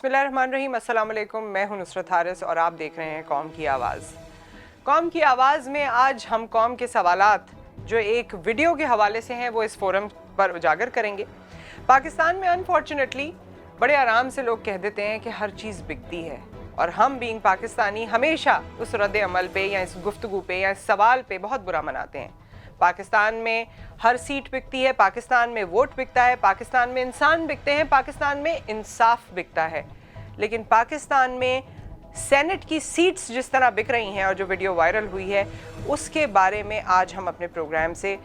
बिस्मिल्लाहिर्रहमानिर्रहीम, अस्सलाम वालेकुम। मैं हूं नुसरत हारिस और आप देख रहे हैं कौम की आवाज़। कौम की आवाज़ में आज हम कौम के सवालात जो एक वीडियो के हवाले से हैं वो इस फोरम पर उजागर करेंगे। पाकिस्तान में अनफॉर्चुनेटली बड़े आराम से लोग कह देते हैं कि हर चीज़ बिकती है और हम बीइंग पाकिस्तानी हमेशा उस रद्द अमल पे या इस गुफ्तगू पे या इस सवाल पे बहुत बुरा मनाते हैं। पाकिस्तान में हर सीट बिकती है, पाकिस्तान में वोट बिकता है, पाकिस्तान में इंसान बिकते हैं, पाकिस्तान में इंसाफ बिकता है। लेकिन पाकिस्तान में सेनेट की सीट्स जिस तरह बिक रही हैं और जो वीडियो वायरल हुई है उसके बारे में आज हम अपने प्रोग्राम से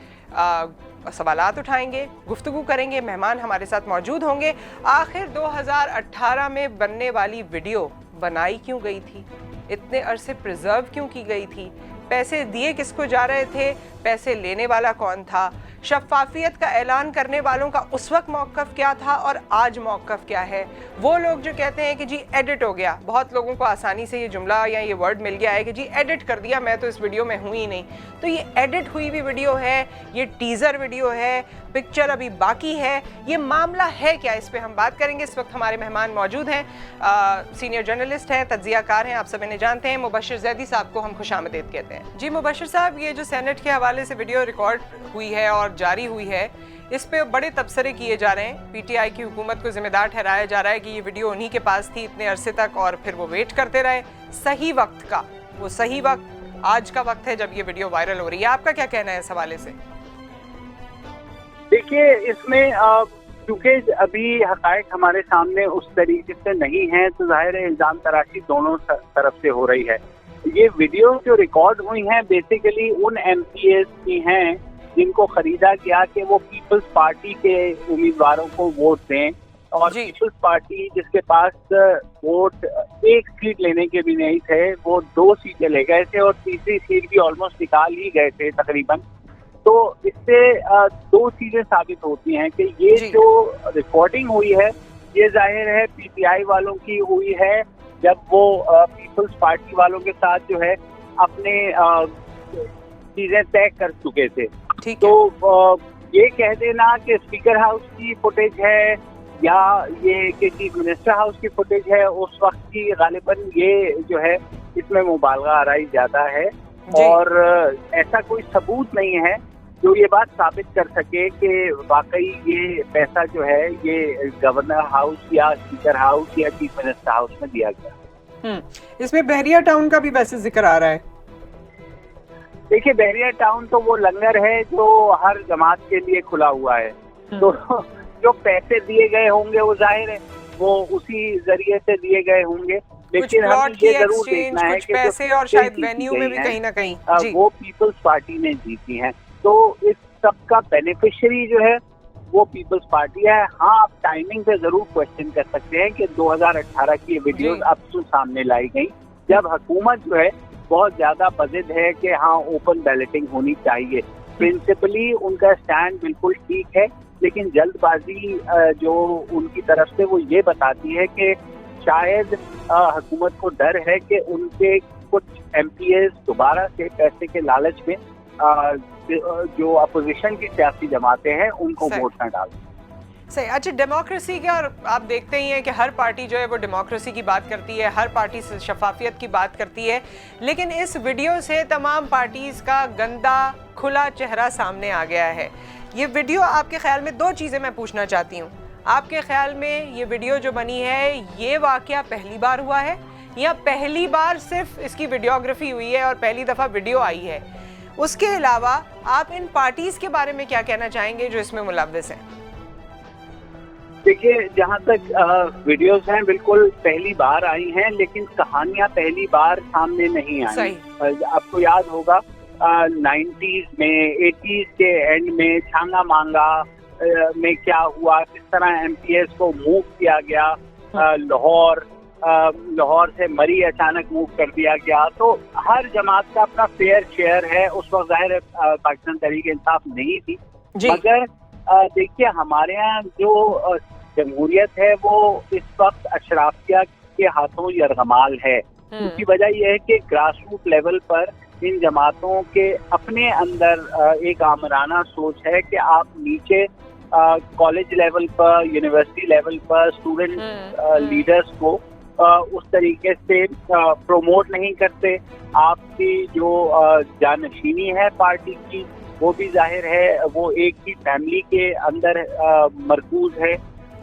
सवालात उठाएंगे, गुफ्तगू करेंगे। मेहमान हमारे साथ मौजूद होंगे। आखिर 2018 में बनने वाली वीडियो बनाई क्यों गई थी, इतने अरसे प्रिजर्व क्यों की गई थी, पैसे दिए किसको जा रहे थे, पैसे लेने वाला कौन था, शफाफियत का ऐलान करने वालों का उस वक्त मौक़िफ़ क्या था और आज मौक़िफ़ क्या है। वो लोग जो कहते हैं कि जी एडिट हो गया, बहुत लोगों को आसानी से ये जुमला या ये वर्ड मिल गया है कि जी एडिट कर दिया, मैं तो इस वीडियो में हूँ ही नहीं। तो ये एडिट हुई भी वीडियो है, ये टीज़र वीडियो है, पिक्चर अभी बाकी है, ये मामला है क्या, इस पर हम बात करेंगे। इस वक्त हमारे मेहमान मौजूद हैं, सीनियर जर्नलिस्ट हैं, तज्ज़ियाकार हैं, आप सब इन्हें जानते हैं। मुबश्शिर ज़ैदी साहब को हम खुशामदीद कहते हैं। जी मुबश्शिर साहब, ये जो सेनेट के हवाले से वीडियो रिकॉर्ड हुई है और जारी हुई है, इस पे बड़े तबसरे किए जा रहे हैं। पीटीआई की हुकूमत को जिम्मेदार ठहराया जा रहा है कि ये वीडियो उन्हीं के पास थी इतने अरसे तक और फिर वो वेट करते रहे। सही वक्त का, वो सही वक्त आज का वक्त है जब ये वीडियो वायरल हो रही है। आपका क्या कहना है इस हवाले से? देखिए, इसमें क्योंकि अभी हक़ाइक़ हमारे सामने उस तरीके से नहीं है तो ज़ाहिर है इल्ज़ाम तराशी दोनों तरफ से हो रही है। ये वीडियो जो रिकॉर्ड हुई हैं बेसिकली उन MPs की हैं जिनको खरीदा गया कि वो पीपल्स पार्टी के उम्मीदवारों को वोट दें, और पीपल्स पार्टी जिसके पास वोट एक सीट लेने के भी नहीं थे, वो 2 सीटें ले गए थे और तीसरी सीट भी ऑलमोस्ट निकाल ही गए थे तकरीबन। तो इससे 2 चीजें साबित होती हैं कि ये जो रिकॉर्डिंग हुई है ये जाहिर है PTI वालों की हुई है, जब वो पीपल्स पार्टी वालों के साथ जो है अपने चीजें तय कर चुके थे। तो ये कह देना कि स्पीकर हाउस की फुटेज है या ये कि चीफ मिनिस्टर हाउस की फुटेज है, उस वक्त की गालिबन ये जो है इसमें मुबालगा आराई ज्यादा है और ऐसा कोई सबूत नहीं है जो ये बात साबित कर सके कि वाकई ये पैसा जो है ये गवर्नर हाउस या स्पीकर हाउस या चीफ मिनिस्टर हाउस में दिया गया। इसमें बहरिया टाउन का भी वैसे जिक्र आ रहा है। देखिए, बहरिया टाउन तो वो लंगर है जो हर जमात के लिए खुला हुआ है, तो जो पैसे दिए गए होंगे वो जाहिर है वो उसी जरिए से दिए गए होंगे। लेकिन हमें ये जरूर देखना है कि पैसे और शायद वेन्यू में भी कहीं ना कहीं वो पीपल्स पार्टी ने जीती हैं, तो इस सब का बेनिफिशियरी जो है वो पीपल्स पार्टी है। हाँ, आप टाइमिंग पे जरूर क्वेश्चन कर सकते हैं कि 2018 की वीडियोस अब तो सामने लाई गई जब हुकूमत जो है बहुत ज्यादा बजिद है कि हाँ ओपन बैलेटिंग होनी चाहिए। प्रिंसिपली उनका स्टैंड बिल्कुल ठीक है, लेकिन जल्दबाजी जो उनकी तरफ से वो ये बताती है कि शायद हुकूमत को डर है कि उनके कुछ MPs दोबारा से पैसे के लालच में जो अपोजिशन की सियासी जमातें हैं उनको वोट न डालें। सही। अच्छा, डेमोक्रेसी का, और आप देखते ही हैं कि हर पार्टी जो है वो डेमोक्रेसी की बात करती है, हर पार्टी शफाफियत की बात करती है, लेकिन इस वीडियो से तमाम पार्टीज़ का गंदा खुला चेहरा सामने आ गया है। ये वीडियो, आपके ख्याल में 2 चीज़ें मैं पूछना चाहती हूँ। आपके ख्याल में ये वीडियो जो बनी है ये वाकया पहली बार हुआ है या पहली बार सिर्फ इसकी वीडियोग्राफी हुई है और पहली दफ़ा वीडियो आई है? उसके अलावा आप इन पार्टीज़ के बारे में क्या कहना चाहेंगे जो इसमें मुलव्वस हैं? देखिए, जहाँ तक वीडियोस हैं बिल्कुल पहली बार आई हैं, लेकिन कहानियाँ पहली बार सामने नहीं आई। आपको याद होगा 90s में 80s के एंड में छांगा मांगा में क्या हुआ, किस तरह MPs को मूव किया गया, लाहौर से मरी अचानक मूव कर दिया गया। तो हर जमात का अपना फेयर शेयर है। उस वक्त जाहिर पाकिस्तान तहरीक इंसाफ नहीं थी, मगर देखिए हमारे यहाँ जो जमहूरियत है वो इस वक्त अशराफिया के हाथों यरगमाल है। उसकी वजह यह है कि ग्रास रूट लेवल पर इन जमातों के अपने अंदर एक आमराना सोच है कि आप नीचे कॉलेज लेवल पर, यूनिवर्सिटी लेवल पर स्टूडेंट लीडर्स को उस तरीके से प्रमोट नहीं करते। आपकी जो जानशीनी है पार्टी की, वो भी जाहिर है वो एक ही फैमिली के अंदर मरकूज है।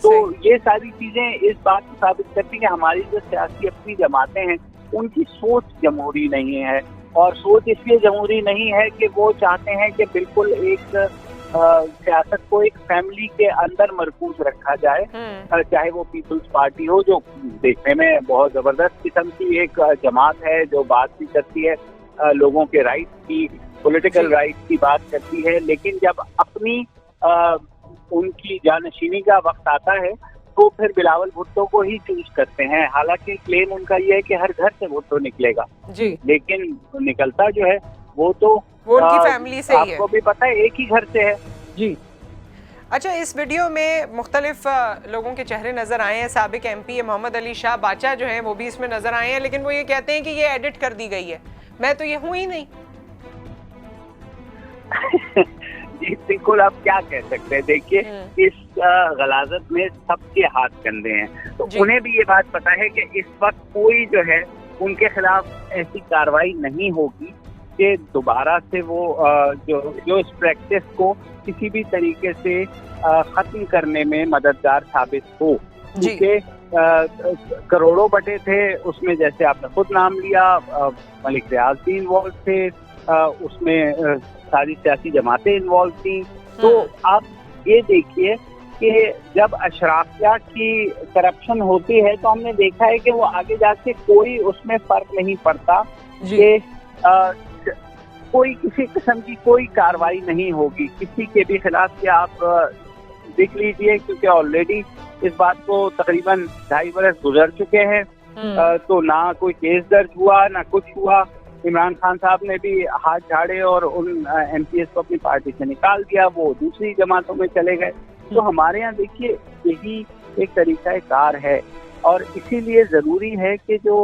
तो ये सारी चीजें इस बात को साबित करती हैं कि हमारी जो सियासी अपनी जमातें हैं उनकी सोच जमहूरी नहीं है। और सोच इसलिए जमहूरी नहीं है कि वो चाहते हैं कि बिल्कुल एक सियासत को एक फैमिली के अंदर मरकूज रखा जाए, चाहे वो पीपल्स पार्टी हो जो देखने में बहुत जबरदस्त किस्म की एक जमात है, जो बात भी करती है लोगों के राइट्स की, पॉलिटिकल राइट्स की बात करती है, लेकिन जब अपनी उनकी जानशीनी का वक्त आता है तो फिर बिलावल भुट्टो को ही चूज करते हैं। हालांकि क्लेम उनका ये है कि हर घर से भुट्टो निकलेगा जी, लेकिन निकलता जो है वो उनकी फैमिली से ही है। आपको भी पता है एक ही घर से है जी। अच्छा, इस वीडियो में मुख्तलिफ लोगों के चेहरे नजर आए हैं। साबिक एमपी मोहम्मद अली शाह बाचा जो है वो भी इसमें नजर आए हैं, लेकिन वो ये कहते हैं कि ये एडिट कर दी गई है। मैं तो ये हूँ ही नहीं। जी बिल्कुल, आप क्या कह सकते हैं। देखिए इस गलाजत में सबके हाथ गंदे हैं, तो उन्हें भी ये बात पता है कि इस वक्त कोई जो है उनके खिलाफ ऐसी कार्रवाई नहीं होगी कि दोबारा से वो जो इस प्रैक्टिस को किसी भी तरीके से खत्म करने में मददगार साबित हो। क्योंकि करोड़ों बटे थे उसमें, जैसे आपने खुद नाम लिया, मलिक रियाज भी इन्वॉल्व थे, उसमें सारी सियासी जमातें इन्वॉल्व थी। तो आप ये देखिए कि जब अशराफिया की करप्शन होती है तो हमने देखा है कि वो आगे जाके कोई उसमें फर्क नहीं पड़ता कि कोई किसी किस्म की कोई कार्रवाई नहीं होगी किसी के भी खिलाफ। कि आप देख लीजिए, क्योंकि ऑलरेडी इस बात को तकरीबन 2.5 बरस गुजर चुके हैं, तो ना कोई केस दर्ज हुआ ना कुछ हुआ। इमरान खान साहब ने भी हाथ झाड़े और उन एमपीएस को अपनी पार्टी से निकाल दिया, वो दूसरी जमातों में चले गए। तो हमारे यहाँ देखिए यही एक तरीका कार है, और इसीलिए जरूरी है कि जो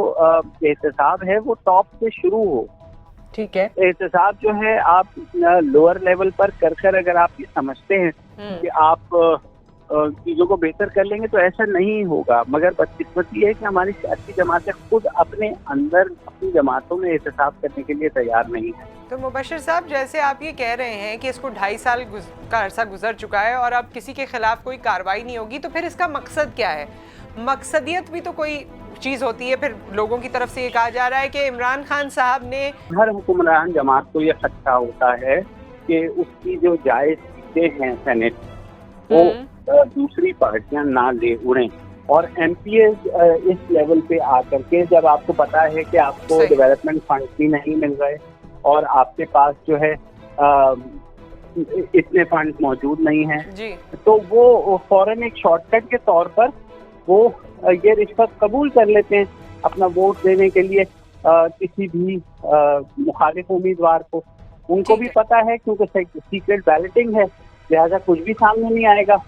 एहतसाब है वो टॉप से शुरू हो। ठीक है, एहतसाब जो है आप लोअर लेवल पर कर अगर आप ये समझते हैं कि आप चीजों को बेहतर कर लेंगे तो ऐसा नहीं होगा। मगर बदकिस्मती है कि हमारी सियासी जमातें खुद अपने अंदर अपनी जमातों में एहतसाब करने के लिए तैयार नहीं है। तो मुबशिर साहब, जैसे आप ये कह रहे हैं कि इसको 2.5 साल का अरसा गुजर चुका है और अब किसी के खिलाफ कोई कार्रवाई नहीं होगी, तो फिर इसका मकसद क्या है? मकसदियत भी तो कोई चीज होती है। फिर लोगों की तरफ से ये कहा जा रहा है कि इमरान खान साहब ने, हर हुक्मरान जमात को ये खदशा होता है कि उसकी जो जायज सीटें हैं सेनेट वो दूसरी पार्टियां ना ले उड़ें। और एमपीएस इस लेवल पे आकर के, जब आपको पता है कि आपको डेवलपमेंट फंड भी नहीं मिल रहे और आपके पास जो है इतने फंड मौजूद नहीं हैं, तो वो फौरन एक शॉर्टकट के तौर पर वो ये रिश्वत कबूल कर लेते हैं अपना वोट देने के लिए किसी भी मुखालिफ उम्मीदवार को। उनको भी पता है क्योंकि सीक्रेट बैलेटिंग है, लिहाजा कुछ भी सामने नहीं आएगा।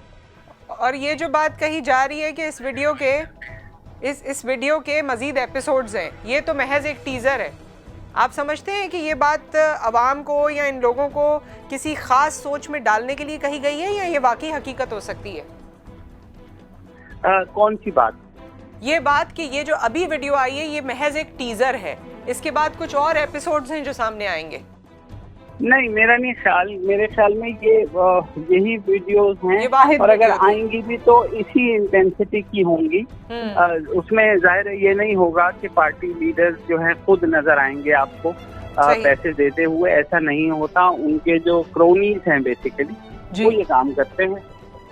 और ये जो बात कही जा रही है कि इस वीडियो के मजीद एपिसोड्स हैं, ये तो महज एक टीजर है। आप समझते हैं कि ये बात अवाम को या इन लोगों को किसी खास सोच में डालने के लिए कही गई है, या ये वाकई हकीकत हो सकती है? कौन सी बात? ये बात कि ये जो अभी वीडियो आई है ये महज एक टीजर है, इसके बाद कुछ और एपिसोड्स हैं जो सामने आएंगे। नहीं, मेरे ख्याल में यही वीडियोस हैं, और अगर आएंगी भी तो इसी इंटेंसिटी की होंगी। उसमें जाहिर है ये नहीं होगा कि पार्टी लीडर्स जो हैं खुद नजर आएंगे आपको पैसे देते हुए, ऐसा नहीं होता। उनके जो क्रोनीज हैं बेसिकली वो ये काम करते हैं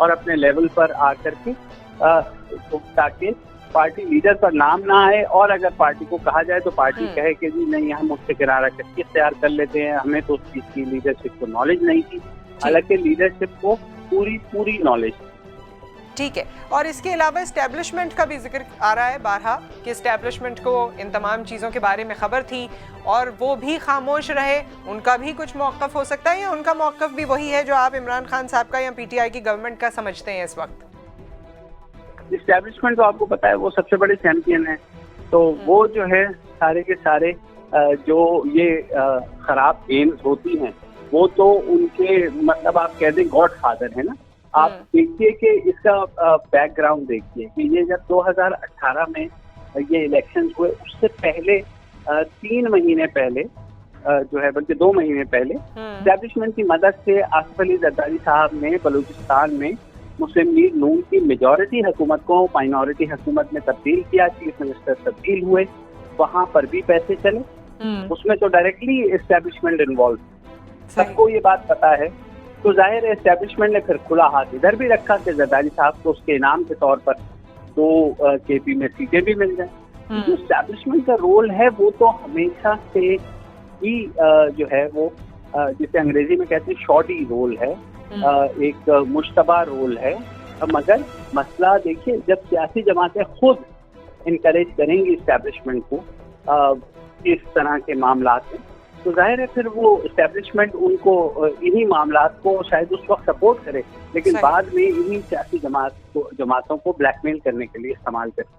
और अपने लेवल पर आकर के ताकि पार्टी लीडर पर नाम ना आए, और अगर पार्टी को कहा जाए तो पार्टी कहे कि जी नहीं, हम उससे किनारा करके तैयार कर लेते हैं, हमें तो उस चीज की लीडरशिप को नॉलेज नहीं थी। हालांकि लीडरशिप को पूरी नॉलेज। ठीक है, और इसके अलावा एस्टेब्लिशमेंट का भी जिक्र आ रहा है बारहा कि एस्टेब्लिशमेंट को इन तमाम चीज़ों के बारे में खबर थी और वो भी खामोश रहे। उनका भी कुछ मौक़िफ़ हो सकता है, या उनका मौक़िफ़ भी वही है जो आप इमरान खान साहब का या पीटीआई की गवर्नमेंट का समझते हैं इस वक्त? एस्टेब्लिशमेंट तो आपको पता है वो सबसे बड़े चैंपियन है, तो वो जो है सारे के सारे जो ये खराब गेम्स होती हैं वो तो उनके, मतलब आप कह दें गॉड फादर है ना, आप देखिए कि इसका बैकग्राउंड देखिए कि ये जब 2018 में ये इलेक्शंस हुए, उससे पहले 3 महीने पहले जो है, बल्कि 2 महीने पहले एस्टैब्लिशमेंट की मदद से आसिफ अली जरदारी साहब ने बलूचिस्तान में मुस्लिम लीग नून की मेजॉरिटी हुकूमत को माइनॉरिटी हुकूमत में तब्दील किया, चीफ मिनिस्टर तब्दील हुए, वहां पर भी पैसे चले, उसमें तो डायरेक्टली एस्टैब्लिशमेंट इन्वॉल्व, सबको ये बात पता है। तो जाहिर है एस्टैब्लिशमेंट ने फिर खुला हाथ इधर भी रखा कि जरदारी साहब को उसके इनाम के तौर पर 2 केपी में सीटें भी मिल जाए। जो एस्टैब्लिशमेंट का रोल है वो तो हमेशा से ही जो है वो जिसे अंग्रेजी में कहते हैं शॉर्टी रोल है, एक मुश्तबा रोल है। मगर मसला देखिए, जब सियासी जमातें खुद इनकरेज करेंगी एस्टैब्लिशमेंट को इस तरह के मामलात में, तो जाहिर है फिर वो एस्टैब्लिशमेंट उनको इन्हीं मामलात को शायद उस वक्त सपोर्ट करे, लेकिन बाद में इन्हीं सियासी जमातों को ब्लैकमेल करने के लिए इस्तेमाल करे।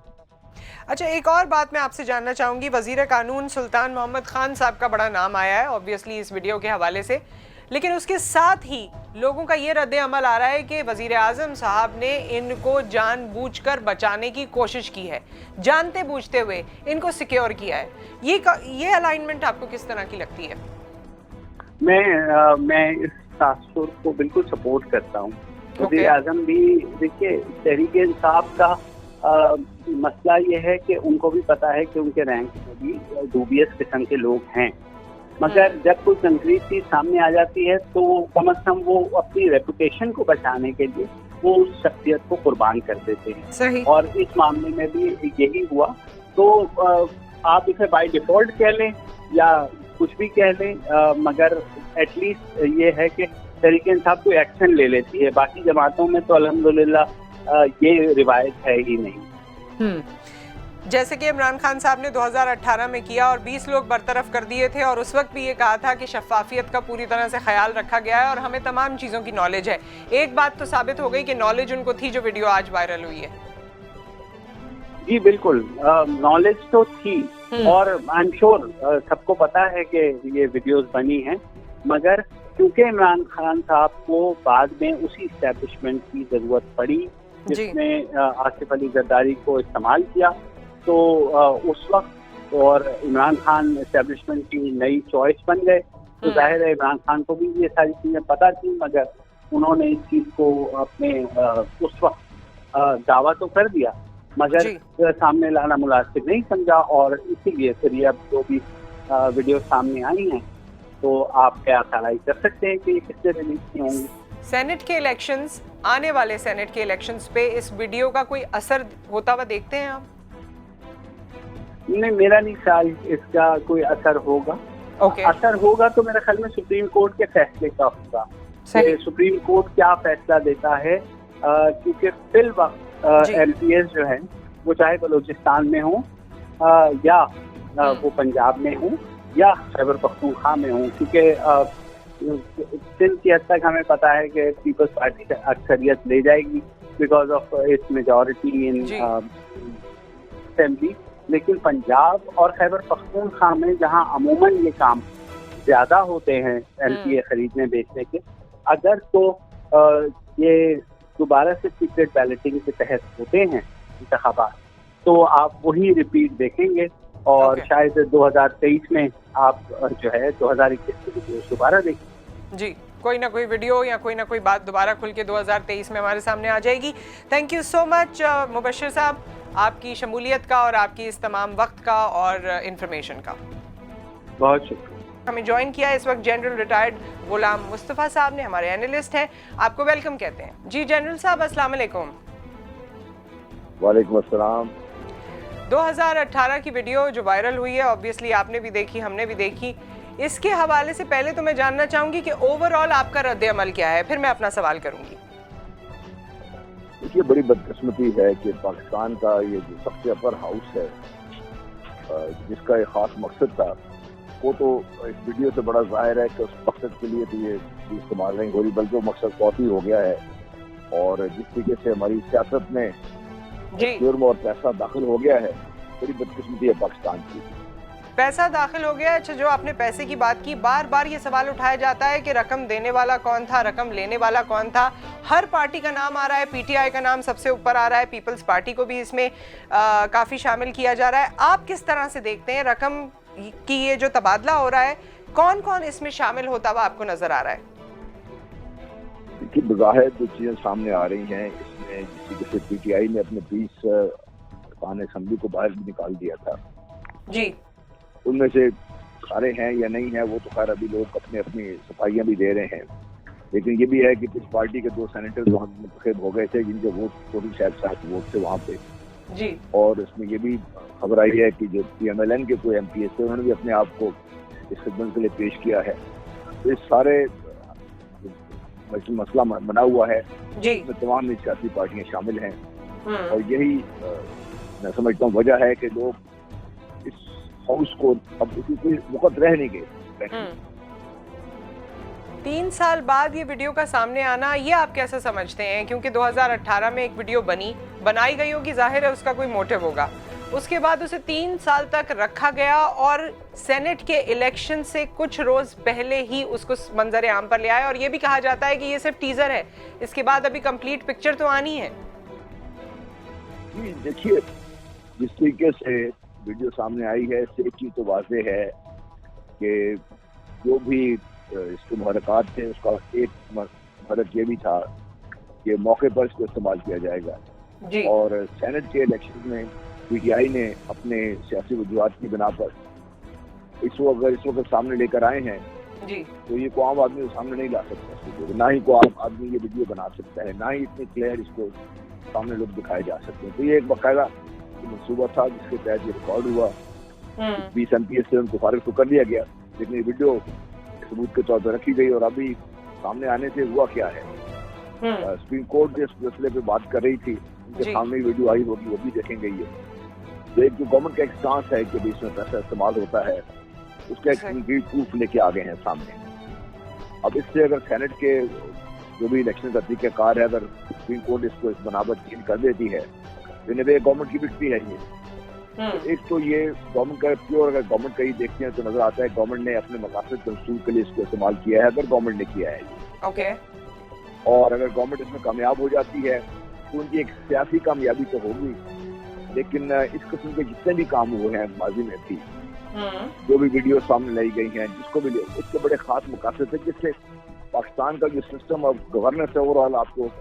अच्छा, एक और बात मैं आपसे जानना चाहूँगी, वज़ीर कानून सुल्तान मोहम्मद खान साहब का बड़ा नाम आया है ऑब्वियसली इस वीडियो के हवाले से, लेकिन उसके साथ ही लोगों का ये रद्द अमल आ रहा है कि वज़ीर आज़म साहब ने इनको जानबूझकर बचाने की कोशिश की है, जानते बूझते हुए इनको सिक्योर किया है। ये अलाइनमेंट आपको किस तरह की लगती है? मैं इस तासुर को बिल्कुल सपोर्ट करता हूँ। वज़ीर आज़म भी देखिए, तहरीक इंसाफ का मसला ये है कि उनको भी पता है कि उनके रैंक में भी डूबियस किस्म के लोग हैं, मगर जब कोई कंक्रीट चीज सामने आ जाती है तो कम अज कम वो अपनी रेपुटेशन को बचाने के लिए वो उस शख्सियत को कुर्बान कर देते हैं। सही। और इस मामले में भी यही हुआ। तो आप इसे बाय डिफॉल्ट कह लें या कुछ भी कह लें, मगर एटलीस्ट ये है कि तहरीक इंसाफ कोई एक्शन ले लेती है। बाकी जमातों में तो अल्हम्दुलिल्लाह ये रिवायत है ही नहीं। जैसे कि इमरान खान साहब ने 2018 में किया और 20 लोग बरतरफ कर दिए थे, और उस वक्त भी ये कहा था कि शफाफियत का पूरी तरह से ख्याल रखा गया है और हमें तमाम चीज़ों की नॉलेज है। एक बात तो साबित हो गई कि नॉलेज उनको थी, जो वीडियो आज वायरल हुई है। जी बिल्कुल, नॉलेज तो थी और आई एम श्योर सबको पता है कि ये वीडियोस बनी हैं, मगर क्योंकि इमरान खान साहब को बाद में उसी एस्टैब्लिशमेंट की जरूरत पड़ी जिसने आसिफ अली जरदारी को इस्तेमाल किया, तो उस वक्त और इमरान खान एस्टैब्लिशमेंट की नई चॉइस बन गए। तो जाहिर है इमरान खान को भी ये सारी चीजें पता थी, मगर उन्होंने इस चीज को अपने उस वक्त दावा तो कर दिया, मगर सामने लाना मुनासिब नहीं समझा, और इसीलिए फिर ये अब जो भी वीडियो सामने आई हैं तो आप क्या ख्याल कर सकते हैं कि ये किससे रिलीज की होंगी। सेनेट के इलेक्शंस, आने वाले सेनेट के इलेक्शंस पे इस वीडियो का कोई असर होता हुआ देखते हैं आप? नहीं, मेरा नहीं ख्याल इसका कोई असर होगा। असर होगा तो मेरे ख्याल में सुप्रीम कोर्ट के फैसले का होगा। सुप्रीम कोर्ट क्या फैसला देता है, क्योंकि फिल वक्त एमपीएस जो है वो चाहे बलूचिस्तान में हो या वो पंजाब में हो या खैबर पख्तूनख्वा में हो, क्योंकि सिंध की हद तक हमें पता है कि पीपल्स पार्टी अक्सरियत ले जाएगी because of its majority in assembly. लेकिन पंजाब और खैबर पख्तूनख्वा में जहां अमूमन ये काम ज्यादा होते हैं एमपीए खरीदने बेचने के, अगर तो ये दोबारा से सीक्रेट बैलेटिंग के तहत होते हैं इंतखाबात, तो आप वही रिपीट देखेंगे और शायद 2023 में आप जो है 2021 की वीडियो दोबारा देखें। जी, कोई ना कोई वीडियो या कोई ना कोई बात दोबारा खुल के 2023 में हमारे सामने आ जाएगी। Thank you so much Mubashshir साहब, आपकी शमूलियत का और आपकी इस तमाम वक्त का और इंफॉर्मेशन का बहुत शुक्रिया। हमें ज्वाइन किया इस वक्त जनरल रिटायर्ड गुलाम मुस्तफ़ा साहब ने, हमारे एनालिस्ट हैं, आपको वेलकम कहते हैं। जी जनरल साहब, अस्सलाम वालेकुम। वालेकुम अस्सलाम। 2018 की वीडियो जो वायरल हुई है, ऑब्वियसली आपने भी देखी, हमने भी देखी, इसके हवाले से पहले तो मैं जानना चाहूंगी कि ओवरऑल आपका रद्द अमल क्या है, फिर मैं अपना सवाल करूंगी। देखिए, बड़ी बदकिस्मती है कि पाकिस्तान का ये जो सबसे अपर हाउस है जिसका एक खास मकसद था, वो तो इस वीडियो से बड़ा जाहिर है कि उस मकसद के लिए तो ये इस्तेमाल नहीं हो रही, बल्कि वो मकसद बहुत ही हो गया है। और जिस तरीके से हमारी सियासत में जुर्म और पैसा दाखिल हो गया है, बड़ी बदकिस्मती है पाकिस्तान की। पैसा दाखिल हो गया। अच्छा, जो आपने पैसे की बात की, बार बार ये सवाल उठाया जाता है कि रकम देने वाला कौन था, रकम लेने वाला कौन था। हर पार्टी का नाम आ रहा है, पीटीआई का नाम सबसे ऊपर आ रहा है, पीपल्स पार्टी को भी इसमें काफ़ी शामिल किया जा रहा है। आप किस तरह से देखते हैं रकम की ये जो तबादला हो रहा है, कौन कौन इसमें शामिल होता हुआ आपको नजर आ रहा है? देखिए, बज़ाहिर जो चीज़ें सामने आ रही हैं, इसमें जैसे पीटीआई ने अपने 20 अरकान असेंबली को बाहर भी निकाल दिया था जी। उनमें से सारे हैं या नहीं है वो तो खैर अभी लोग अपनी अपनी सफाइयाँ भी दे रहे हैं, लेकिन ये भी है कि कुछ पार्टी के 2 सेनेटर्स वहाँ मुंतखब हो गए थे जिनके वोट टोटल शायद 7 वोट थे वहाँ पे जी। और इसमें ये भी खबर आई है कि जो PMLN के कोई MPs थे उन्होंने भी अपने आप को इस खिदमत के लिए पेश किया है। तो इस सारे मसला बना हुआ है जी। इसमें तमाम सियासी पार्टियां शामिल हैं और यही मैं समझता हूँ वजह है कि लोग इस हाउस को अब इसी कोई वक्त रह नहीं गए। 3 साल बाद ये वीडियो का सामने आना, ये आप कैसे समझते हैं? क्योंकि 2018 में एक वीडियो बनाई गई होगी, जाहिर है उसका कोई मोटिव होगा। उसके बाद उसे 3 साल तक रखा गया और सेनेट के इलेक्शन से कुछ रोज पहले ही उसको मंजर आम पर ले आया और ये भी कहा जाता है कि ये सिर्फ टीजर है, इसके बाद अभी कंप्लीट पिक्चर तो आनी है। देखिए, जिस तरीके से वीडियो सामने आई है इससे एक चीज तो वाज़ेह है कि जो भी इसके मुहरकात थे उसका एक मुहरक ये भी था कि मौके पर इसको इस्तेमाल किया जाएगा जी। और सेनेट के इलेक्शन में पीटीआई ने अपने सियासी वजूहात की बिना पर अगर इस वक्त सामने लेकर आए हैं जी, तो ये को आम आदमी सामने नहीं ला सकता, ना ही को आम आदमी ये वीडियो बना सकता है, ना ही इतनी क्लियर इसको सामने लोग दिखाए जा सकते हैं। तो ये एक बाकायदा मनसूबा था जिसके तहत ये रिकॉर्ड हुआ। 20 MPs से उनको फारिग तो कर दिया गया, लेकिन ये वीडियो सबूत के तौर पर रखी गई और अभी सामने आने से हुआ क्या है। सुप्रीम कोर्ट जिस मसले पे बात कर रही थी उनके सामने वीडियो आई होगी, वो भी देखेंगे। ये तो एक जो गवर्नमेंट का एक स्टांस है कि इसमें पैसा इस्तेमाल होता है, उसका एक कंक्रीट प्रूफ लेके आ गए हैं सामने। अब इससे अगर सेनेट के जो भी इलेक्शन का तरीकाकार है, अगर सुप्रीम कोर्ट इसको इस बनावट चेंज कर देती है तो गवर्नमेंट की विक्ट्री है ये। तो एक तो ये गवर्नमेंट का प्योर, अगर गवर्नमेंट का ही देखते हैं तो नजर आता है गवर्नमेंट ने अपने मकासद के उसूल के लिए इसको इस्तेमाल किया है, अगर गवर्नमेंट ने किया है ओके। और अगर गवर्नमेंट इसमें कामयाब हो जाती है तो उनकी एक सियासी कामयाबी तो होगी, लेकिन इस किस्म के जितने भी काम हुए हैं माजी में भी, जो भी वीडियो सामने लाई गई हैं, जिसको भी उसके बड़े खास मकासद थे जिससे पाकिस्तान का जो सिस्टम ऑफ गवर्नेंस है ओवरऑल आपको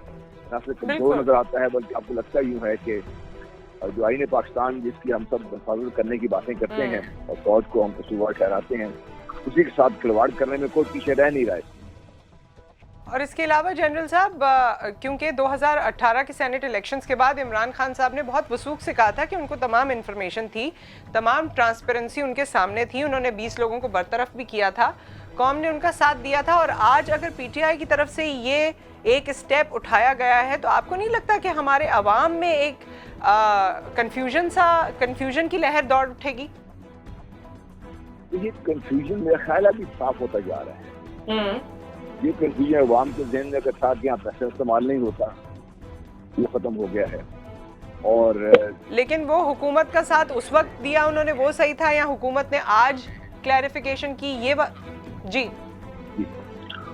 न सिर्फ कमजोर नजर आता है बल्कि आपको लगता यूँ है कि जो आईन पाकिस्तान जिसकी हम सब हिफाजत करने की बातें करते हैं और फौज को हम कसूरवार ठहराते हैं, उसी के साथ खिलवाड़ करने में कोई पीछे रह नहीं रहा है। और इसके अलावा जनरल साहब, क्योंकि 2018 के सेनेट इलेक्शंस के बाद इमरान खान साहब ने बहुत वसूख से कहा था कि उनको तमाम इन्फॉर्मेशन थी, तमाम ट्रांसपेरेंसी उनके सामने थी, उन्होंने 20 लोगों को बरतरफ भी किया था, कौम ने उनका साथ दिया था। और आज अगर पीटीआई की तरफ से ये एक स्टेप उठाया गया है तो आपको नहीं लगता कि हमारे अवाम में एक कंफ्यूजन की लहर दौड़ उठेगी? ये कंफ्यूजन मेरा ख्याल अभी साफ होता जा रहा है। ये कंफ्यूजन अवाम के जहन में अगर था कि यहाँ पैसा इस्तेमाल नहीं होता, ये खत्म हो गया है। और लेकिन वो हुकूमत का साथ उस वक्त दिया उन्होंने, वो सही था या हुकूमत ने आज क्लैरिफिकेशन की? ये जी,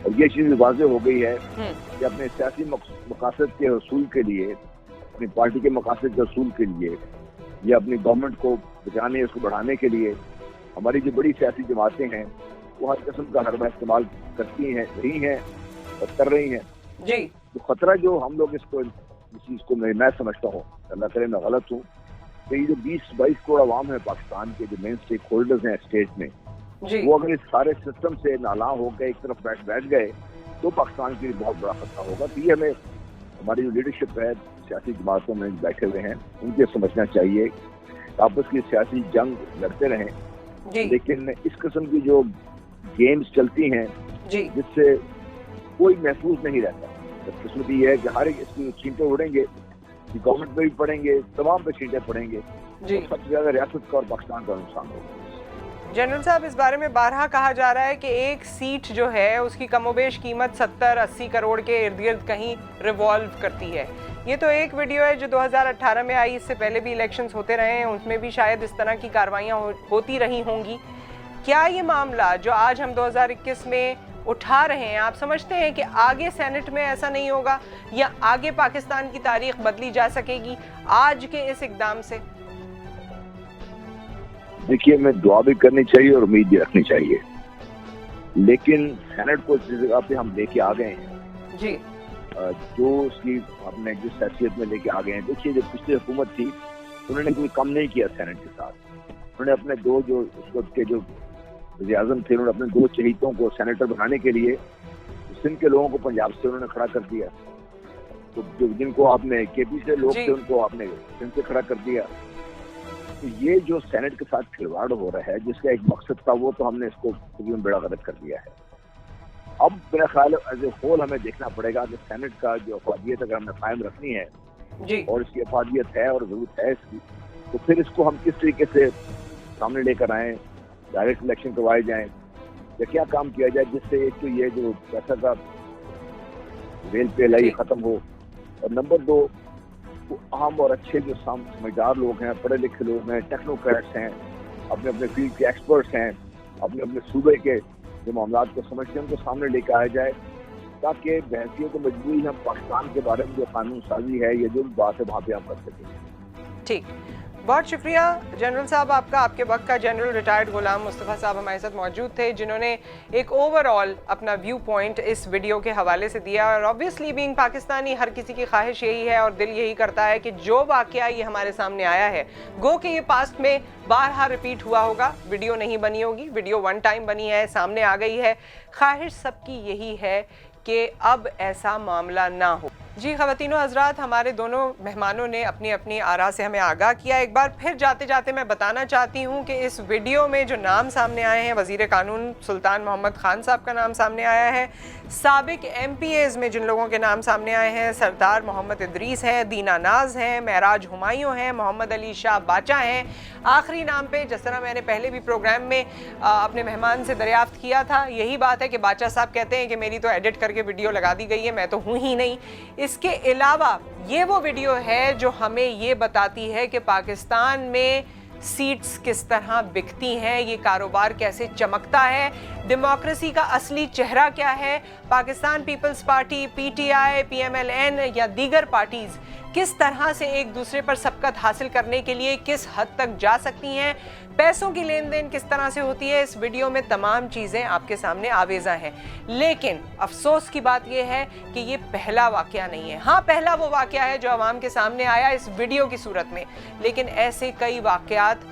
और ये चीज वाज़ेह हो गई है कि अपने सियासी मकासद के हसूल के लिए, अपनी पार्टी के मकासद के हसूल के लिए या अपनी गवर्नमेंट को बचाने, उसको बढ़ाने के लिए हमारी जो बड़ी सियासी जमातें हैं वो हर किस्म का हरबा इस्तेमाल करती हैं, रही हैं और कर रही हैं जी। तो खतरा जो हम लोग इस चीज को मैं समझता हूँ, अल्लाह करे मैं गलत हूँ, कि ये जो 20-22 करोड़ आवाम है पाकिस्तान के, जो मेन स्टेक होल्डर्स हैं स्टेट में, वो अगर इस सारे सिस्टम से नाला होकर एक तरफ बैठ गए तो पाकिस्तान के लिए बहुत बड़ा खतरा होगा। तो ये हमें, हमारी जो लीडरशिप है सियासी जमातों में बैठे हुए हैं, उनके समझना चाहिए आपस की सियासी जंग लड़ते रहें, लेकिन इस किस्म की जो गेम्स चलती हैं जिससे कोई महफूज नहीं रहता। बदकिस्मती ये है कि हर एक इसकी छींटे उड़ेंगे, गवर्नमेंट पे भी पड़ेंगे, तमाम पे छींटे पड़ेंगे, तो सबसे ज्यादा रियासत का और पाकिस्तान का नुकसान होगा। जनरल साहब, इस बारे में बारहा कहा जा रहा है कि एक सीट जो है उसकी कमोबेश कीमत 70-80 करोड़ के इर्द गिर्द कहीं रिवॉल्व करती है। ये तो एक वीडियो है जो 2018 में आई, इससे पहले भी इलेक्शंस होते रहे हैं, उसमें भी शायद इस तरह की कार्रवाइयाँ होती रही होंगी। क्या ये मामला जो आज हम 2021 में उठा रहे हैं, आप समझते हैं कि आगे सेनेट में ऐसा नहीं होगा या आगे पाकिस्तान की तारीख बदली जा सकेगी आज के इस इकदाम से? देखिए, मैं दुआ भी करनी चाहिए और उम्मीद भी रखनी चाहिए, लेकिन सेनेट को जिस जगह पे हम लेके आ गए हैं जी, जो उसकी अपने जिस हैसियत में लेके आ गए हैं, देखिए जब पिछली हुकूमत थी उन्होंने कोई कम नहीं किया सेनेट के साथ। उन्होंने अपने दो जो उस वक्त के जो वज़ीर-ए-आज़म थे, उन्होंने अपने 2 चहेतों को सेनेटर बनाने के लिए सिंध के लोगों को पंजाब से उन्होंने खड़ा कर दिया, तो जो जिनको आपने केपी से लोग थे उनको आपने सिंध से खड़ा कर दिया। तो ये जो सेनेट के साथ खिलवाड़ हो रहा है, जिसका एक मकसद था, वो तो हमने इसको तकरीबन बड़ा गलत कर दिया है। अब मेरा ख्याल है एज ए होल हमें देखना पड़ेगा कि सेनेट का जो अफादियत अगर हमने कायम रखनी है जी, और इसकी अफादियत है और जरूरत है इसकी, तो फिर इसको हम किस तरीके से सामने लेकर आए, डायरेक्ट इलेक्शन करवाए जाएं या क्या काम किया जाए जिससे एक तो ये जो पैसा का रेल पे लाई खत्म हो, और नंबर 2 वो आम और अच्छे जो समझदार लोग हैं, पढ़े लिखे लोग हैं, टेक्नोक्रेट्स हैं, अपने अपने फील्ड के एक्सपर्ट्स हैं, अपने अपने सूबे के जो मामलात को समझते हैं उनको सामने लेकर आया जाए, ताकि बहसियत को मजबूरी हम पाकिस्तान के बारे में जो कानून साजी है या जो भी बात है वहाँ पे हम कर सकें। ठीक, बहुत शुक्रिया जनरल साहब आपका। आपके वक्त का जनरल रिटायर्ड गुलाम मुस्तफ़ा साहब हमारे साथ मौजूद थे, जिन्होंने एक ओवरऑल अपना व्यू पॉइंट इस वीडियो के हवाले से दिया। और ऑब्वियसली बीइंग पाकिस्तानी हर किसी की ख्वाहिश यही है और दिल यही करता है कि जो वाक़या ये हमारे सामने आया है, गो कि ये पास्ट में बारहा रिपीट हुआ होगा, वीडियो नहीं बनी होगी, वीडियो वन टाइम बनी है, सामने आ गई है। ख्वाहिश सबकी यही है कि अब ऐसा मामला ना हो। जी ख़वातीनो हज़रात, हमारे दोनों मेहमानों ने अपनी अपनी आरा से हमें आगाह किया। एक बार फिर जाते जाते मैं बताना चाहती हूँ कि इस वीडियो में जो नाम सामने आए हैं, वज़ीर कानून सुल्तान मोहम्मद ख़ान साहब का नाम सामने आया है। साबिक MPAs में जिन लोगों के नाम सामने आए हैं, सरदार मोहम्मद इदरीस हैं, दीना नाज हैं, महराज हुमायूं हैं, मोहम्मद अली शाह बाचा हैं। आखिरी नाम पे, जिस तरह मैंने पहले भी प्रोग्राम में अपने मेहमान से दरियाफ्त किया था, यही बात है कि बाचा साहब कहते हैं कि मेरी तो एडिट करके वीडियो लगा दी गई है, मैं तो हूँ ही नहीं। इसके अलावा ये वो वीडियो है जो हमें ये बताती है कि पाकिस्तान में सीट्स किस तरह बिकती हैं, ये कारोबार कैसे चमकता है, डेमोक्रेसी का असली चेहरा क्या है, Pakistan Peoples Party, PTI, PMLN या दीगर पार्टीज़ किस तरह से एक दूसरे पर सबकत हासिल करने के लिए किस हद तक जा सकती हैं, पैसों की लेन देन किस तरह से होती है। इस वीडियो में तमाम चीज़ें आपके सामने आवेज़ा हैं, लेकिन अफसोस की बात यह है कि ये पहला वाक़या नहीं है। हाँ, पहला वो वाक़या है जो आवाम के सामने आया इस वीडियो की सूरत में, लेकिन ऐसे कई वाक़यात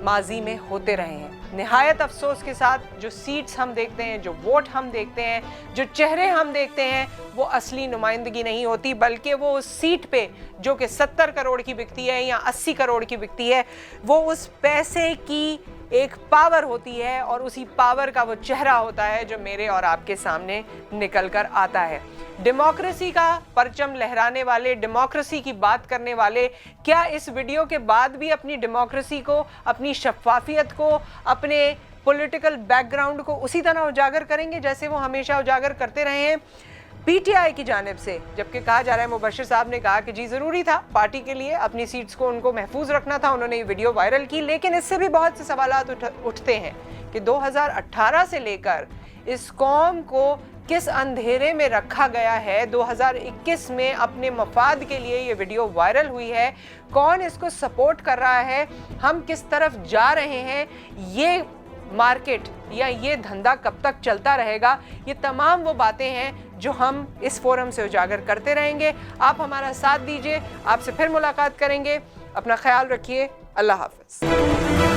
माजी में होते रहे हैं। निहायत अफसोस के साथ जो सीट्स हम देखते हैं, जो वोट हम देखते हैं, जो चेहरे हम देखते हैं, वो असली नुमाइंदगी नहीं होती, बल्कि वो उस सीट पे जो कि 70 करोड़ की बिकती है या 80 करोड़ की बिकती है, वो उस पैसे की एक पावर होती है और उसी पावर का वो चेहरा होता है जो मेरे और आपके सामने निकल कर आता है। डेमोक्रेसी का परचम लहराने वाले, डेमोक्रेसी की बात करने वाले, क्या इस वीडियो के बाद भी अपनी डेमोक्रेसी को, अपनी शफाफियत को, अपने पॉलिटिकल बैकग्राउंड को उसी तरह उजागर करेंगे जैसे वो हमेशा उजागर करते रहे हैं? PTI की जानिब से जबकि कहा जा रहा है, मुबशिर साहब ने कहा कि जी ज़रूरी था पार्टी के लिए अपनी सीट्स को उनको महफूज रखना था, उन्होंने ये वीडियो वायरल की, लेकिन इससे भी बहुत से सवालात उठते हैं कि 2018 से लेकर इस कौम को किस अंधेरे में रखा गया है। 2021 में अपने मफाद के लिए ये वीडियो वायरल हुई है, कौन इसको सपोर्ट कर रहा है, हम किस तरफ जा रहे हैं, ये मार्केट या ये धंधा कब तक चलता रहेगा, ये तमाम वो बातें हैं जो हम इस फोरम से उजागर करते रहेंगे। आप हमारा साथ दीजिए, आपसे फिर मुलाकात करेंगे। अपना ख्याल रखिए। अल्लाह हाफ़िज़।